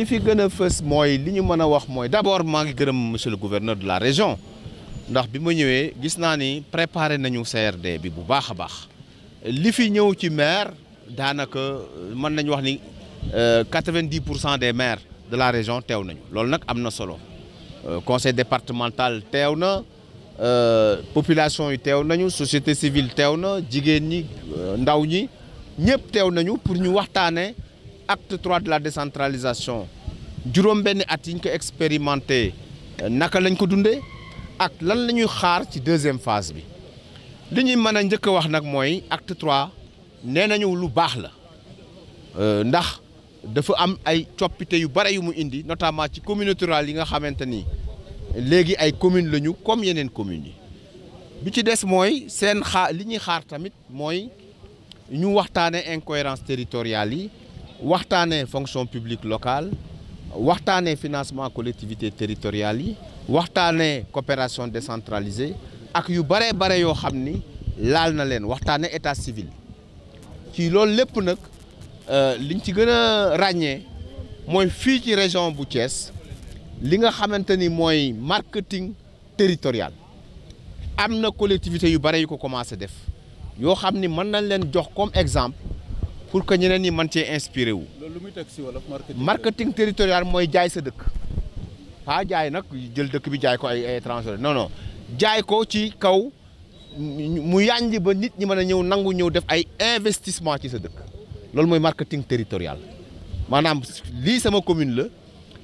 li fi gën a fës mooy li ñu mën a wax mooy d'abord maa ngi gërëm monsieur le gouverneur de la région ndax bi ma ñëwee gis naa ni préparé nañu CRD bi bu baax a baax li fi ñëw ci maire daanaka mën nañu wax ni 90% des maires de la région teew nañu loolu nag am na solo conseil départemental teew na population yi teew nañu société civile teew na jigéen ñi ndaw ñi ñëpp teew nañu pour ñu waxtaanee acte 3 de la décentralisation juróom benn at yi ñu ko expérimenté naka lañ ko dundee ak lan la ñuy xaar ci deuxième phase bi li ñuy mën a njëkk a wax nag mooy acte 3 nee nañu lu baax la ndax dafa am ay coppite yu bare yu mu indi notamment ci communauté rurale yi nga xamante ni léegi ay communes lañu comme yeneen communes yi bi ci des mooy seen li ñuy xaar tamit mooy ñu waxtaanee incohérence territoriale yi waxtaanee fonction publique locale waxtaanee financement collectivité territoriales yi waxtaanee coopération décentralisée ak yu bare yoo xam ni laal na leen waxtaanee état civil ci loolu lépp nag liñ ci gën a ràññee mooy fii ci région bu Thiès li nga xamante ni mooy marketing territorial am na collectivité yu bare yu ko commencé def yoo xam ni mën nañ leen jox comme exemple pour que ñeneen ñi mën cee inspiré wu. loolu lu muy teg si wolof marketing territorial mooy jaay sa dëkk pas jaay nag jël dëkk bi jaay ko ay étranger non jaay ko ci kaw mu yànj ba nit ñi mën a ñëw nangu ñëw def ay investissement ci sa dëkk loolu mooy marketing territorial maanaam lii sama commune la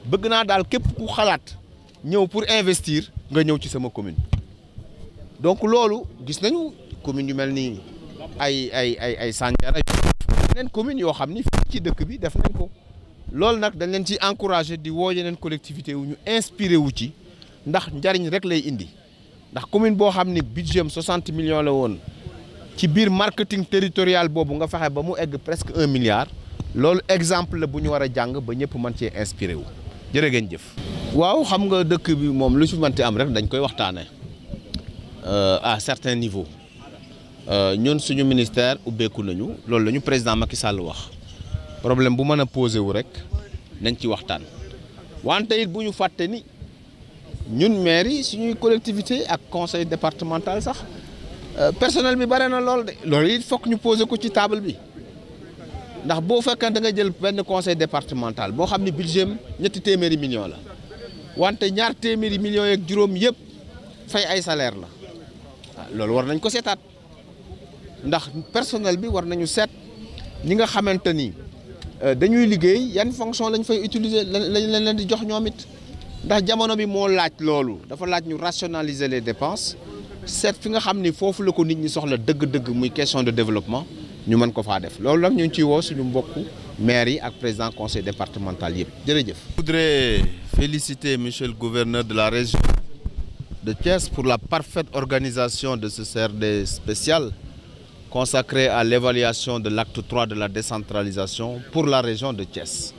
bëgg naa daal képp ku xalaat ñëw pour investir nga ñëw ci sama commune donc loolu gis nañu commune yu mel ni ay Sandiara yeneen commune yoo xam ni fii ci dëkk bi def nañ ko loolu nag dañ leen ci encouragé di woo yeneen collectivité wu ñu inspiré wu ci ndax njariñ rek lay indi ndax commune boo xam ni budget am 60 millions la woon ci biir marketing territorial boobu nga fexe ba mu egg presque 1 milliard loolu exemple la bu ñu war a jàng ba ñëpp mën cee inspiré wu jërë ngeen jëf. waaw xam nga dëkk bi moom lu ci mënti am rek dañ koy waxtaanee à certains niveaux ñun suñu ministère ubbeeku nañu loolu la ñu président Macky Sall wax problème bu mën a posé wu rek nañ ci waxtaan wante it bu ñu fàtte ni ñun maire yi suñuy collectivité ak conseil départemental sax personnel bi bare na lool de loolu it fokk ñu posé ko ci table bi ndax boo fekkee da nga jël benn conseil départemental boo xam ne budget am ñetti téeméeri millions la wante ñaar téeméeri millions yeeg juróom yëpp fay ay salaire la loolu war nañ ko seetaat ndax personnel bi war nañu seet ñi nga xamante ni dañuy liggéey yan fonction lañ fay utiliser lañ leen di jox ñoom it ndax jamono bi moo laaj loolu dafa laaj ñu rationaliser les dépenses seet fi nga xam ni foofu la ko nit ñi soxla dëgg-dëgg muy question de développement ñu mën ko faa def loolu nag ñu ngi ciy woo suñu mbokku maire yi ak président conseil départemental yëpp jërëjëf. Je voudrais féliciter monsieur le gouverneur de la région de Thiès pour la parfaite organisation de ce CRD spécial consacré à l'évaluation de l'acte 3 de la décentralisation pour la région de Thiès.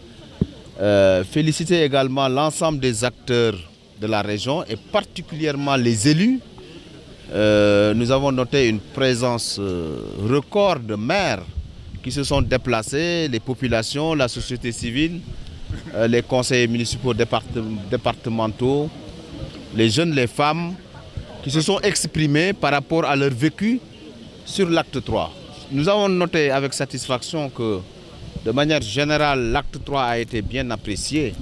Féliciter également l'ensemble des acteurs de la région et particulièrement les élus. Nous avons noté une présence record de maires qui se sont déplacés, les populations, la société civile, les conseillers municipaux départementaux, les jeunes, les femmes qui se sont exprimés par rapport à leur vécu sur l'acte 3. Nous avons noté avec satisfaction que de manière générale, l'acte 3 a été bien apprécié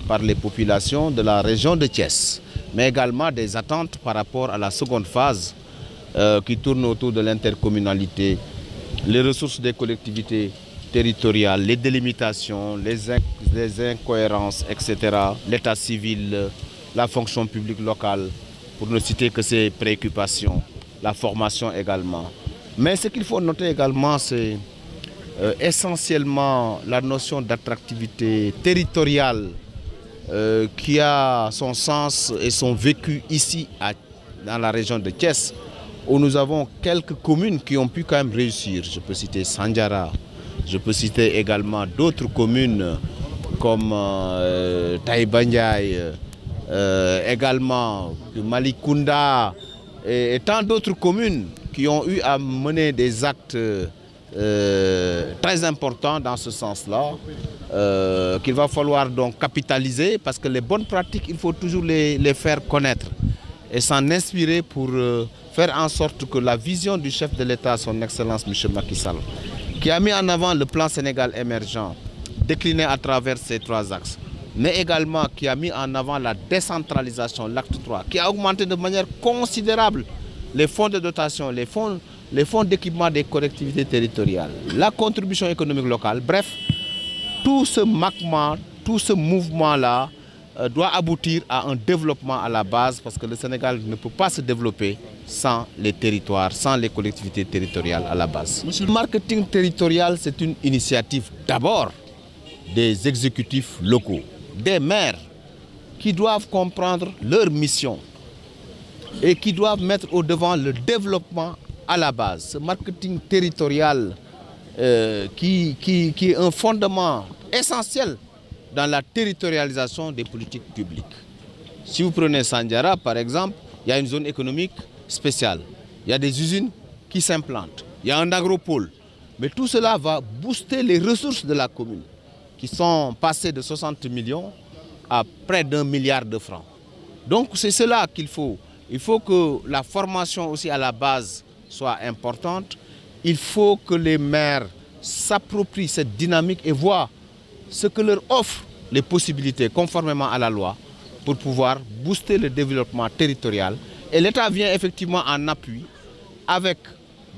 par les populations de la région de Thiès, mais également des attentes par rapport à la seconde phase qui tourne autour de l'intercommunalité, les ressources des collectivités territoriales, les délimitations, les incohérences, etc., l'état civil, la fonction publique locale, pour ne citer que ces préoccupations, la formation également. Mais ce qu'il faut noter également, c'est essentiellement la notion d'attractivité territoriale qui a son sens et son vécu ici dans la région de Thiès, où nous avons quelques communes qui ont pu quand même réussir. Je peux citer Sandiara, je peux citer également d'autres communes comme Taïba Ndiaye, également Malicounda et tant d'autres communes qui ont eu à mener des actes très importants dans ce sens-là. qu'il va falloir donc capitaliser, parce que les bonnes pratiques, il faut toujours les faire connaître et s'en inspirer pour faire en sorte que la vision du chef de l'État, son Excellence M. Macky Sall, qui a mis en avant le plan Sénégal émergent, décliné à travers ces 3 axes, mais également qui a mis en avant la décentralisation, l'acte 3, qui a augmenté de manière considérable les fonds de dotation, les fonds d'équipement des collectivités territoriales, la contribution économique locale, bref, tout ce magma, tout ce mouvement-là doit aboutir à un développement à la base, parce que le Sénégal ne peut pas se développer sans les territoires, sans les collectivités territoriales à la base. Le marketing territorial, c'est une initiative d'abord des exécutifs locaux, des maires qui doivent comprendre leur mission et qui doivent mettre au devant le développement à la base. Ce marketing territorial qui est un fondement essentiel dans la territorialisation des politiques publiques. Si vous prenez Sandiara, par exemple, il y a une zone économique spéciale. Il y a des usines qui s'implantent. Il y a un agropôle. Mais tout cela va booster les ressources de la commune, qui sont passées de 60 millions à près d'1 milliard de francs. Donc c'est cela qu'il faut. Il faut que la formation aussi à la base soit importante. Il faut que les maires s'approprient cette dynamique et voient ce que leur offrent les possibilités conformément à la loi pour pouvoir booster le développement territorial. Et l'État vient effectivement en appui avec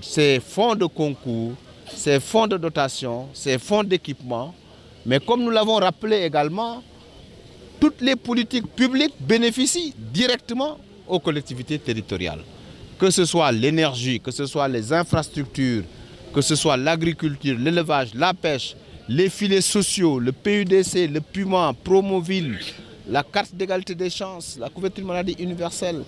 ses fonds de concours, ses fonds de dotation, ses fonds d'équipement. Mais comme nous l'avons rappelé également, toutes les politiques publiques bénéficient directement aux collectivités territoriales. Que ce soit l'énergie, que ce soit les infrastructures, que ce soit l'agriculture, l'élevage, la pêche, les filets sociaux, le PUDC, le PUMA, Promoville, la carte d'égalité des chances, la couverture maladie universelle,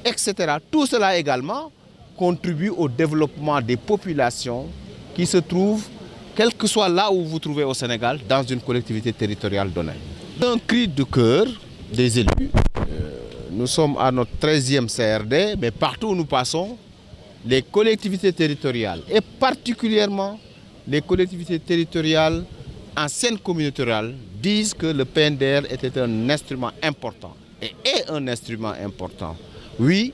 etc. Tout cela également contribue au développement des populations qui se trouvent, quel que soit là où vous vous trouvez au Sénégal, dans une collectivité territoriale donnée. Un cri de cœur des élus. Nous sommes à notre 13e CRD, mais partout où nous passons, les collectivités territoriales, et particulièrement les collectivités territoriales anciennes communautés rurales, disent que le PNDR était un instrument important, et est un instrument important. Oui,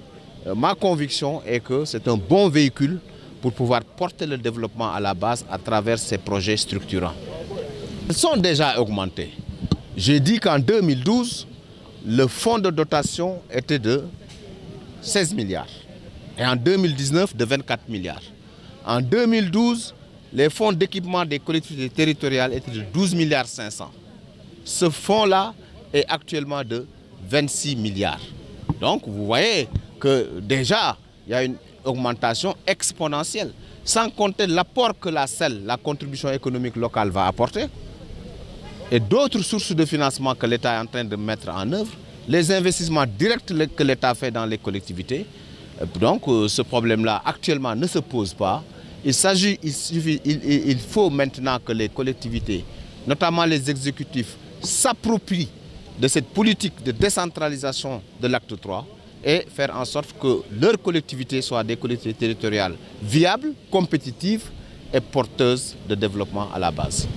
ma conviction est que c'est un bon véhicule pour pouvoir porter le développement à la base à travers ces projets structurants. Ils sont déjà augmentés. J'ai dit qu'en 2012, le fonds de dotation était de 16 milliards et en 2019 de 24 milliards. En 2012, les fonds d'équipement des collectivités territoriales étaient de 12 milliards 500. Ce fonds-là est actuellement de 26 milliards. Donc vous voyez que déjà, il y a une augmentation exponentielle, sans compter l'apport que la CEL, la contribution économique locale, va apporter, et d'autres sources de financement que l'État est en train de mettre en œuvre, les investissements directs que l'État fait dans les collectivités. Donc ce problème-là actuellement ne se pose pas. Il faut maintenant que les collectivités, notamment les exécutifs, s'approprient de cette politique de décentralisation de l'acte 3 et faire en sorte que leurs collectivités soient des collectivités territoriales viables, compétitives et porteuses de développement à la base.